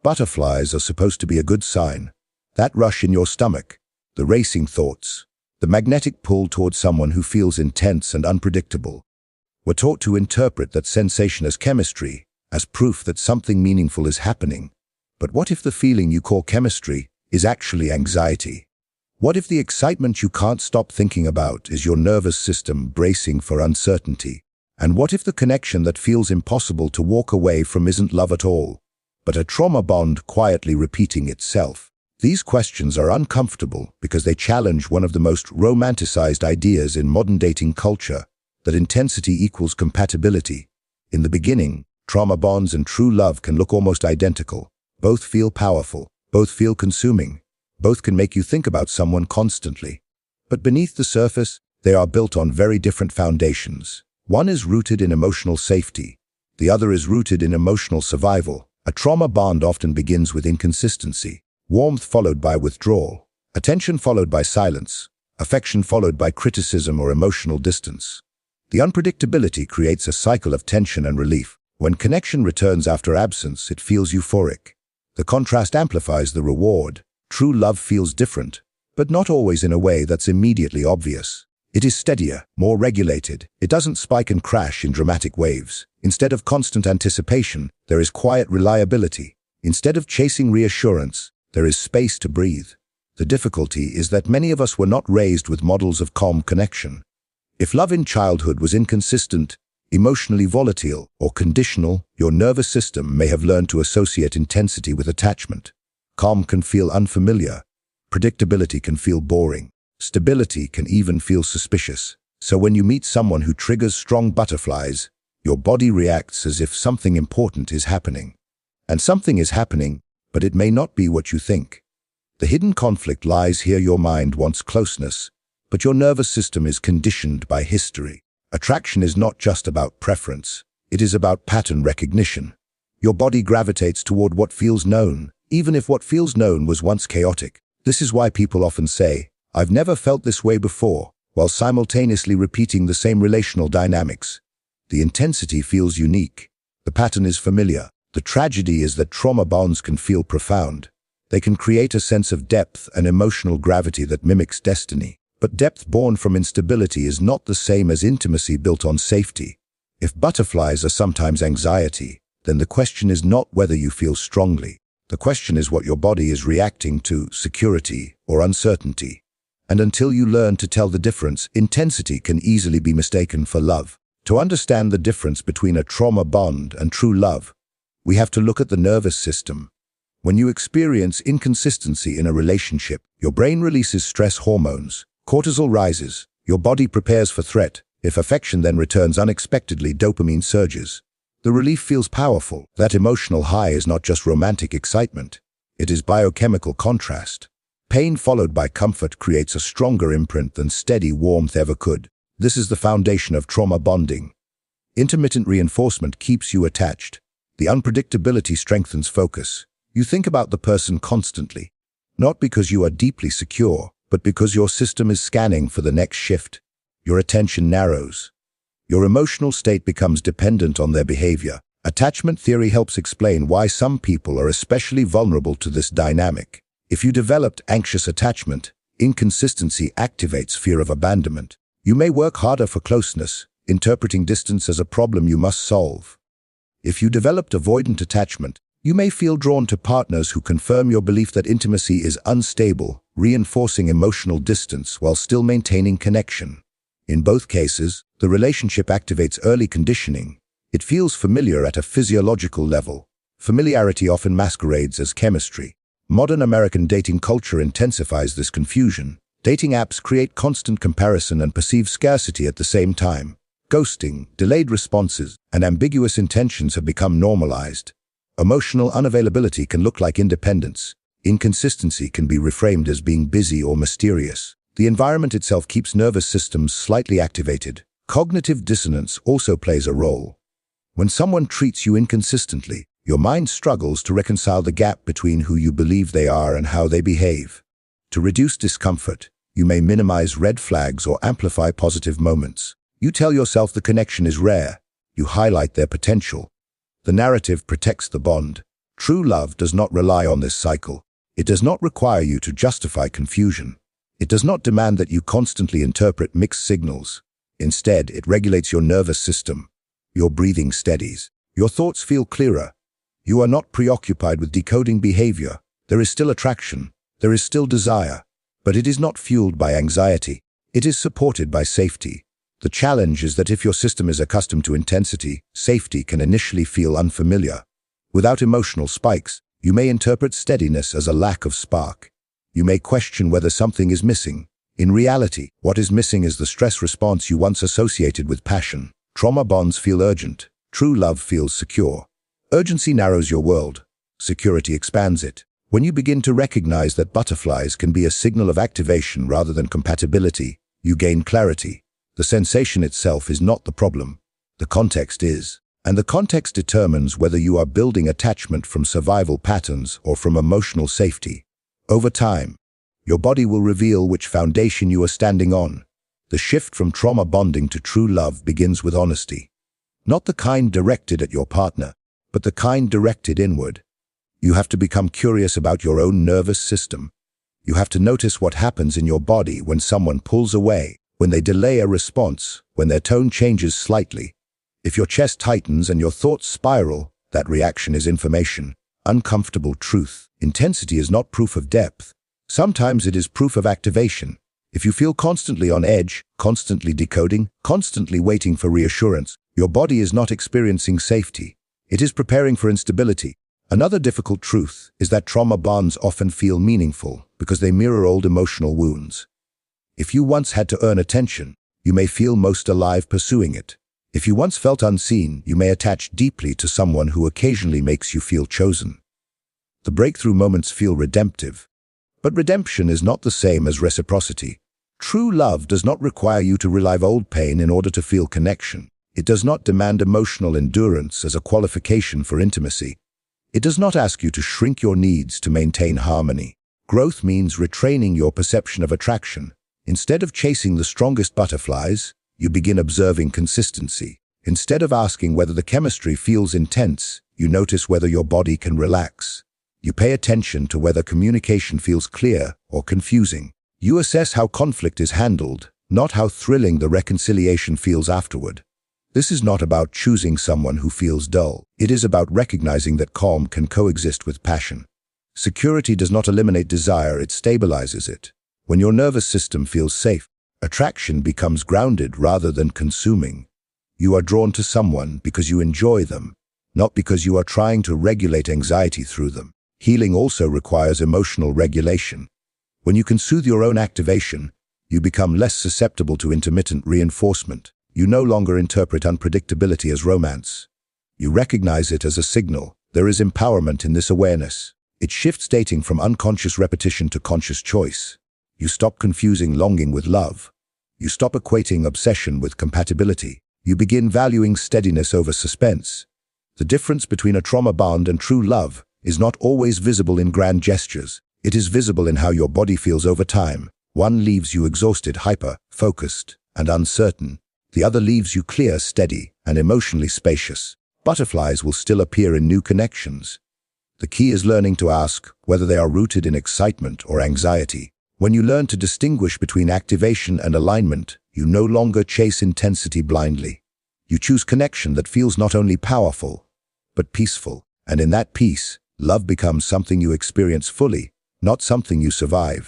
Butterflies are supposed to be a good sign. That rush in your stomach, the racing thoughts, the magnetic pull towards someone who feels intense and unpredictable. We're taught to interpret that sensation as chemistry, as proof that something meaningful is happening. But what if the feeling you call chemistry is actually anxiety? What if the excitement you can't stop thinking about is your nervous system bracing for uncertainty? And what if the connection that feels impossible to walk away from isn't love at all, but a trauma bond quietly repeating itself? These questions are uncomfortable because they challenge one of the most romanticized ideas in modern dating culture, that intensity equals compatibility. In the beginning, trauma bonds and true love can look almost identical. Both feel powerful, both feel consuming, both can make you think about someone constantly. But beneath the surface, they are built on very different foundations. One is rooted in emotional safety. The other is rooted in emotional survival. A trauma bond often begins with inconsistency. Warmth followed by withdrawal. Attention followed by silence. Affection followed by criticism or emotional distance. The unpredictability creates a cycle of tension and relief. When connection returns after absence, it feels euphoric. The contrast amplifies the reward. True love feels different, but not always in a way that's immediately obvious. It is steadier, more regulated. It doesn't spike and crash in dramatic waves. Instead of constant anticipation, there is quiet reliability. Instead of chasing reassurance, there is space to breathe. The difficulty is that many of us were not raised with models of calm connection. If love in childhood was inconsistent, emotionally volatile, or conditional, your nervous system may have learned to associate intensity with attachment. Calm can feel unfamiliar. Predictability can feel boring. Stability can even feel suspicious. So when you meet someone who triggers strong butterflies, your body reacts as if something important is happening. And something is happening, but it may not be what you think. The hidden conflict lies here. Your mind wants closeness, but your nervous system is conditioned by history. Attraction is not just about preference. It is about pattern recognition. Your body gravitates toward what feels known, even if what feels known was once chaotic. This is why people often say, "I've never felt this way before," while simultaneously repeating the same relational dynamics. The intensity feels unique. The pattern is familiar. The tragedy is that trauma bonds can feel profound. They can create a sense of depth and emotional gravity that mimics destiny. But depth born from instability is not the same as intimacy built on safety. If butterflies are sometimes anxiety, then the question is not whether you feel strongly. The question is what your body is reacting to, security or uncertainty. And until you learn to tell the difference, intensity can easily be mistaken for love. To understand the difference between a trauma bond and true love, we have to look at the nervous system. When you experience inconsistency in a relationship, your brain releases stress hormones. Cortisol rises. Your body prepares for threat. If affection then returns unexpectedly, dopamine surges. The relief feels powerful. That emotional high is not just romantic excitement. It is biochemical contrast. Pain followed by comfort creates a stronger imprint than steady warmth ever could. This is the foundation of trauma bonding. Intermittent reinforcement keeps you attached. The unpredictability strengthens focus. You think about the person constantly, not because you are deeply secure, but because your system is scanning for the next shift. Your attention narrows. Your emotional state becomes dependent on their behavior. Attachment theory helps explain why some people are especially vulnerable to this dynamic. If you developed anxious attachment, inconsistency activates fear of abandonment. You may work harder for closeness, interpreting distance as a problem you must solve. If you developed avoidant attachment, you may feel drawn to partners who confirm your belief that intimacy is unstable, reinforcing emotional distance while still maintaining connection. In both cases, the relationship activates early conditioning. It feels familiar at a physiological level. Familiarity often masquerades as chemistry. Modern American dating culture intensifies this confusion. Dating apps create constant comparison and perceive scarcity at the same time. Ghosting, delayed responses, and ambiguous intentions have become normalized. Emotional unavailability can look like independence. Inconsistency can be reframed as being busy or mysterious. The environment itself keeps nervous systems slightly activated. Cognitive dissonance also plays a role. When someone treats you inconsistently, your mind struggles to reconcile the gap between who you believe they are and how they behave. To reduce discomfort, you may minimize red flags or amplify positive moments. You tell yourself the connection is rare. You highlight their potential. The narrative protects the bond. True love does not rely on this cycle. It does not require you to justify confusion. It does not demand that you constantly interpret mixed signals. Instead, it regulates your nervous system. Your breathing steadies. Your thoughts feel clearer. You are not preoccupied with decoding behavior. There is still attraction. There is still desire. But it is not fueled by anxiety. It is supported by safety. The challenge is that if your system is accustomed to intensity, safety can initially feel unfamiliar. Without emotional spikes, you may interpret steadiness as a lack of spark. You may question whether something is missing. In reality, what is missing is the stress response you once associated with passion. Trauma bonds feel urgent. True love feels secure. Urgency narrows your world. Security expands it. When you begin to recognize that butterflies can be a signal of activation rather than compatibility, you gain clarity. The sensation itself is not the problem. The context is. And the context determines whether you are building attachment from survival patterns or from emotional safety. Over time, your body will reveal which foundation you are standing on. The shift from trauma bonding to true love begins with honesty. Not the kind directed at your partner, but the kind directed inward. You have to become curious about your own nervous system. You have to notice what happens in your body when someone pulls away, when they delay a response, when their tone changes slightly. If your chest tightens and your thoughts spiral, that reaction is information, uncomfortable truth. Intensity is not proof of depth. Sometimes it is proof of activation. If you feel constantly on edge, constantly decoding, constantly waiting for reassurance, your body is not experiencing safety. It is preparing for instability. Another difficult truth is that trauma bonds often feel meaningful because they mirror old emotional wounds. If you once had to earn attention, you may feel most alive pursuing it. If you once felt unseen, you may attach deeply to someone who occasionally makes you feel chosen. The breakthrough moments feel redemptive. But redemption is not the same as reciprocity. True love does not require you to relive old pain in order to feel connection. It does not demand emotional endurance as a qualification for intimacy. It does not ask you to shrink your needs to maintain harmony. Growth means retraining your perception of attraction. Instead of chasing the strongest butterflies, you begin observing consistency. Instead of asking whether the chemistry feels intense, you notice whether your body can relax. You pay attention to whether communication feels clear or confusing. You assess how conflict is handled, not how thrilling the reconciliation feels afterward. This is not about choosing someone who feels dull. It is about recognizing that calm can coexist with passion. Security does not eliminate desire, it stabilizes it. When your nervous system feels safe, attraction becomes grounded rather than consuming. You are drawn to someone because you enjoy them, not because you are trying to regulate anxiety through them. Healing also requires emotional regulation. When you can soothe your own activation, you become less susceptible to intermittent reinforcement. You no longer interpret unpredictability as romance. You recognize it as a signal. There is empowerment in this awareness. It shifts dating from unconscious repetition to conscious choice. You stop confusing longing with love. You stop equating obsession with compatibility. You begin valuing steadiness over suspense. The difference between a trauma bond and true love is not always visible in grand gestures. It is visible in how your body feels over time. One leaves you exhausted, hyper, focused, and uncertain. The other leaves you clear, steady, and emotionally spacious. Butterflies will still appear in new connections. The key is learning to ask whether they are rooted in excitement or anxiety. When you learn to distinguish between activation and alignment, you no longer chase intensity blindly. You choose connection that feels not only powerful, but peaceful. And in that peace, love becomes something you experience fully, not something you survive.